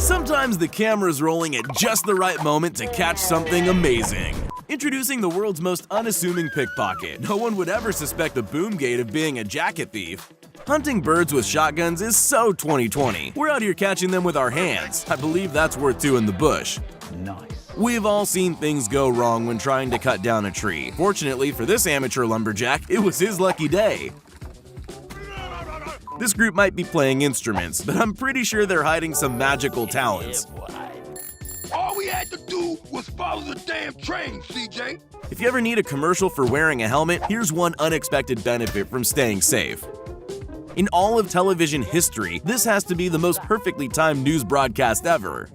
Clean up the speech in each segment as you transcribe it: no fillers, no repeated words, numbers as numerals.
Sometimes the camera's rolling at just the right moment to catch something amazing. Introducing the world's most unassuming pickpocket. No one would ever suspect the Boomgate of being a jacket thief. Hunting birds with shotguns is so 2020. We're out here catching them with our hands. I believe that's worth two in the bush. Nice. We've all seen things go wrong when trying to cut down a tree. Fortunately for this amateur lumberjack, it was his lucky day. This group might be playing instruments, but I'm pretty sure they're hiding some magical talents. All we had to do was follow the damn train, CJ. If you ever need a commercial for wearing a helmet, here's one unexpected benefit from staying safe. In all of television history, this has to be the most perfectly timed news broadcast ever.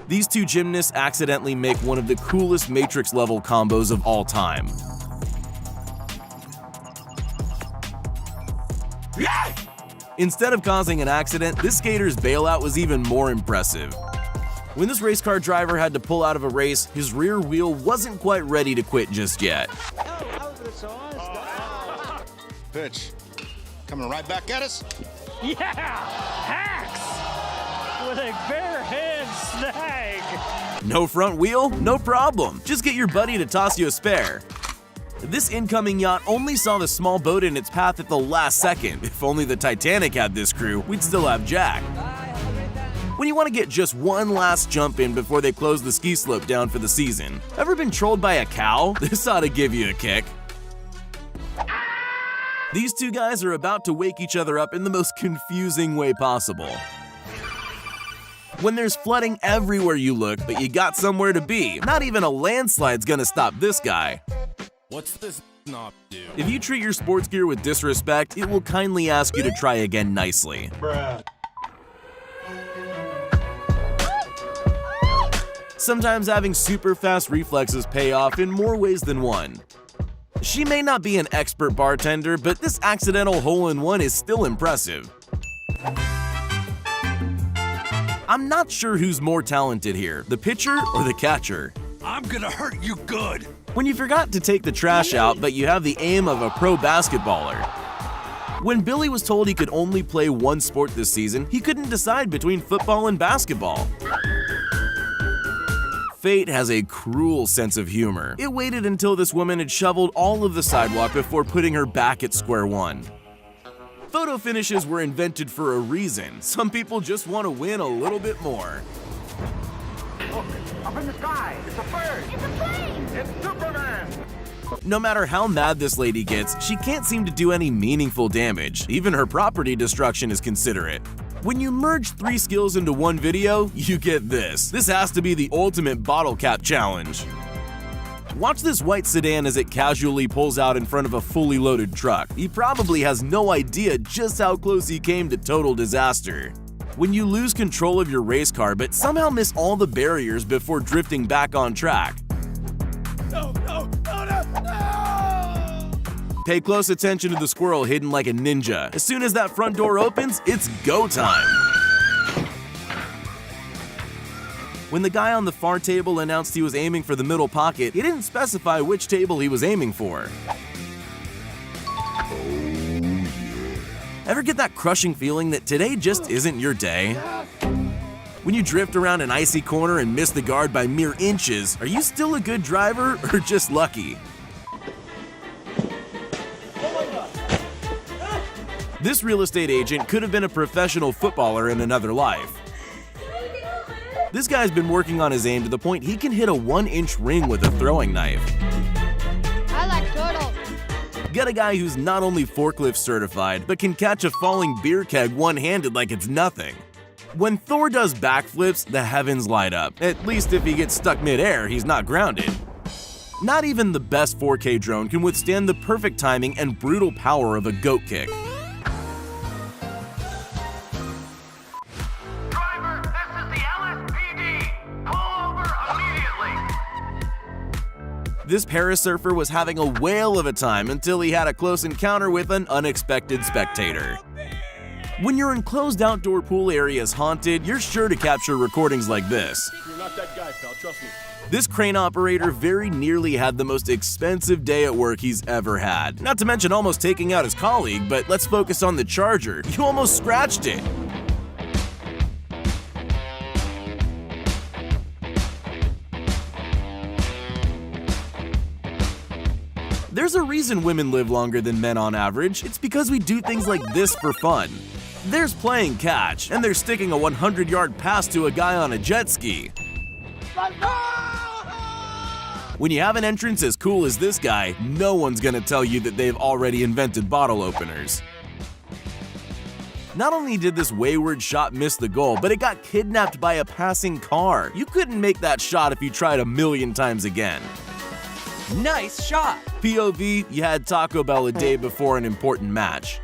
These two gymnasts accidentally make one of the coolest Matrix-level combos of all time. Instead of causing an accident, this skater's bailout was even more impressive. When this race car driver had to pull out of a race, his rear wheel wasn't quite ready to quit just yet. Pitch. Coming right back at us? Yeah! Hacks! With a bare hand snag! No front wheel? No problem. Just get your buddy to toss you a spare. This incoming yacht only saw the small boat in its path at the last second. If only the Titanic had this crew, we'd still have Jack. When you want to get just one last jump in before they close the ski slope down for the season. Ever been trolled by a cow? This ought to give you a kick. These two guys are about to wake each other up in the most confusing way possible. When there's flooding everywhere you look, but you got somewhere to be, not even a landslide's gonna stop this guy. What's this knob do? If you treat your sports gear with disrespect, it will kindly ask you to try again nicely. Bruh. Sometimes having super fast reflexes pay off in more ways than one. She may not be an expert bartender, but this accidental hole-in-one is still impressive. I'm not sure who's more talented here, the pitcher or the catcher. I'm gonna hurt you good. When you forgot to take the trash out, but you have the aim of a pro basketballer. When Billy was told he could only play one sport this season, he couldn't decide between football and basketball. Fate has a cruel sense of humor. It waited until this woman had shoveled all of the sidewalk before putting her back at square one. Photo finishes were invented for a reason. Some people just want to win a little bit more. Look, up in the sky, it's a bird. It's a plane! It's Superman. No matter how mad this lady gets, she can't seem to do any meaningful damage. Even her property destruction is considerate. When you merge 3 skills into one video, you get this. This has to be the ultimate bottle cap challenge. Watch this white sedan as it casually pulls out in front of a fully loaded truck. He probably has no idea just how close he came to total disaster. When you lose control of your race car but somehow miss all the barriers before drifting back on track. No, no, no, no, no! Pay close attention to the squirrel hidden like a ninja. As soon as that front door opens, it's go time. When the guy on the far table announced he was aiming for the middle pocket, he didn't specify which table he was aiming for. Ever get that crushing feeling that today just isn't your day? When you drift around an icy corner and miss the guard by mere inches, are you still a good driver or just lucky? This real estate agent could have been a professional footballer in another life. This guy's been working on his aim to the point he can hit a 1-inch ring with a throwing knife. I like turtles. Get a guy who's not only forklift certified, but can catch a falling beer keg one-handed like it's nothing. When Thor does backflips, the heavens light up. At least if he gets stuck mid-air, he's not grounded. Not even the best 4K drone can withstand the perfect timing and brutal power of a goat kick. Driver, this is the LSPD. Pull over immediately. This parasurfer was having a whale of a time until he had a close encounter with an unexpected spectator. When your enclosed outdoor pool area is haunted, you're sure to capture recordings like this. You're not that guy, pal. Trust me. This crane operator very nearly had the most expensive day at work he's ever had. Not to mention almost taking out his colleague, but let's focus on the charger. You almost scratched it. There's a reason women live longer than men on average. It's because we do things like this for fun. There's playing catch, and there's sticking a 100-yard pass to a guy on a jet ski. When you have an entrance as cool as this guy, no one's gonna tell you that they've already invented bottle openers. Not only did this wayward shot miss the goal, but it got kidnapped by a passing car. You couldn't make that shot if you tried a million times again. Nice shot! POV, you had Taco Bell a day before an important match.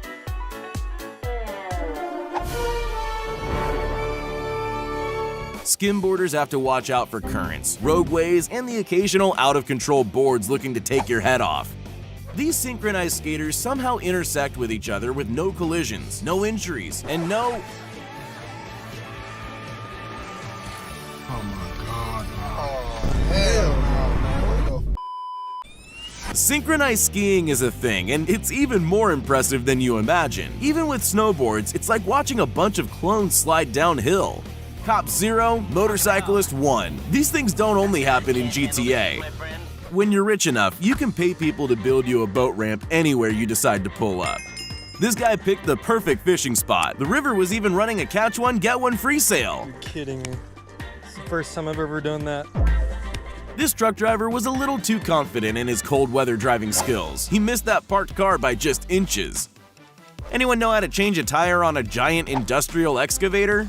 Skimboarders have to watch out for currents, roadways, and the occasional out-of-control boards looking to take your head off. These synchronized skaters somehow intersect with each other with no collisions, no injuries, and no... Oh my god. Oh, hell no, man. Synchronized skiing is a thing, and it's even more impressive than you imagine. Even with snowboards, it's like watching a bunch of clones slide downhill. Cop 0, Motorcyclist 1. These things don't only happen in GTA. When you're rich enough, you can pay people to build you a boat ramp anywhere you decide to pull up. This guy picked the perfect fishing spot. The river was even running a catch one, get one free sale. You're kidding me. It's the first time I've ever done that. This truck driver was a little too confident in his cold weather driving skills. He missed that parked car by just inches. Anyone know how to change a tire on a giant industrial excavator?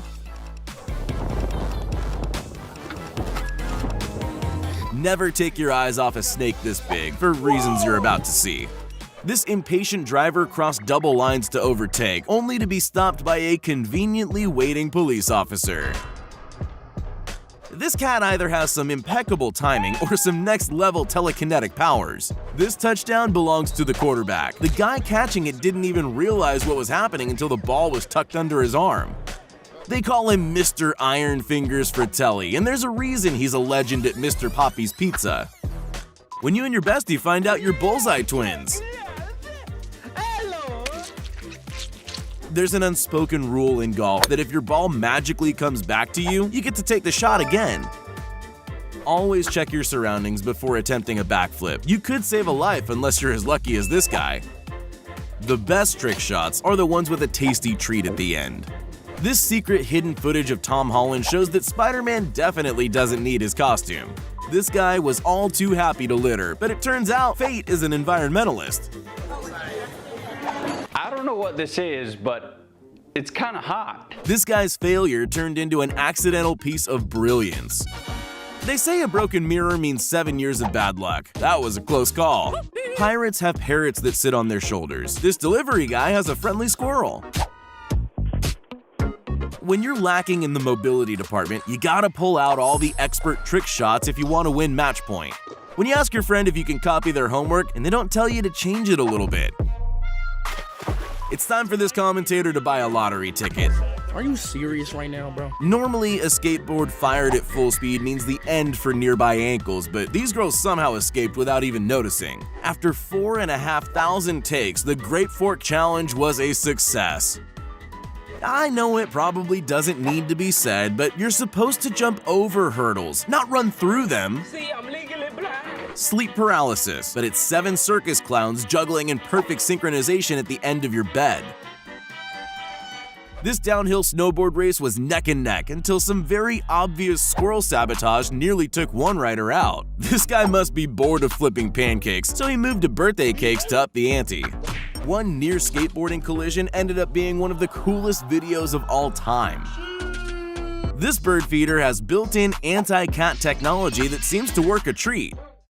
Never take your eyes off a snake this big, for reasons you're about to see. This impatient driver crossed double lines to overtake, only to be stopped by a conveniently waiting police officer. This cat either has some impeccable timing or some next-level telekinetic powers. This touchdown belongs to the quarterback. The guy catching it didn't even realize what was happening until the ball was tucked under his arm. They call him Mr. Iron Fingers Fratelli, and there's a reason he's a legend at Mr. Poppy's Pizza. When you and your bestie find out you're bullseye twins. There's an unspoken rule in golf that if your ball magically comes back to you, you get to take the shot again. Always check your surroundings before attempting a backflip. You could save a life unless you're as lucky as this guy. The best trick shots are the ones with a tasty treat at the end. This secret hidden footage of Tom Holland shows that Spider-Man definitely doesn't need his costume. This guy was all too happy to litter, but it turns out Fate is an environmentalist. I don't know what this is, but it's kind of hot. This guy's failure turned into an accidental piece of brilliance. They say a broken mirror means 7 years of bad luck. That was a close call. Pirates have parrots that sit on their shoulders. This delivery guy has a friendly squirrel. When you're lacking in the mobility department, you gotta pull out all the expert trick shots if you want to win match point. When you ask your friend if you can copy their homework and they don't tell you to change it a little bit. It's time for this commentator to buy a lottery ticket. Are you serious right now, bro? Normally, a skateboard fired at full speed means the end for nearby ankles, but these girls somehow escaped without even noticing. After 4,500 takes, the Grape Fork Challenge was a success. I know it probably doesn't need to be said, but you're supposed to jump over hurdles, not run through them. See, I'm legally blind. Sleep paralysis, but it's 7 circus clowns juggling in perfect synchronization at the end of your bed. This downhill snowboard race was neck and neck until some very obvious squirrel sabotage nearly took one rider out. This guy must be bored of flipping pancakes, so he moved to birthday cakes to up the ante. One near skateboarding collision ended up being one of the coolest videos of all time. This bird feeder has built-in anti-cat technology that seems to work a treat.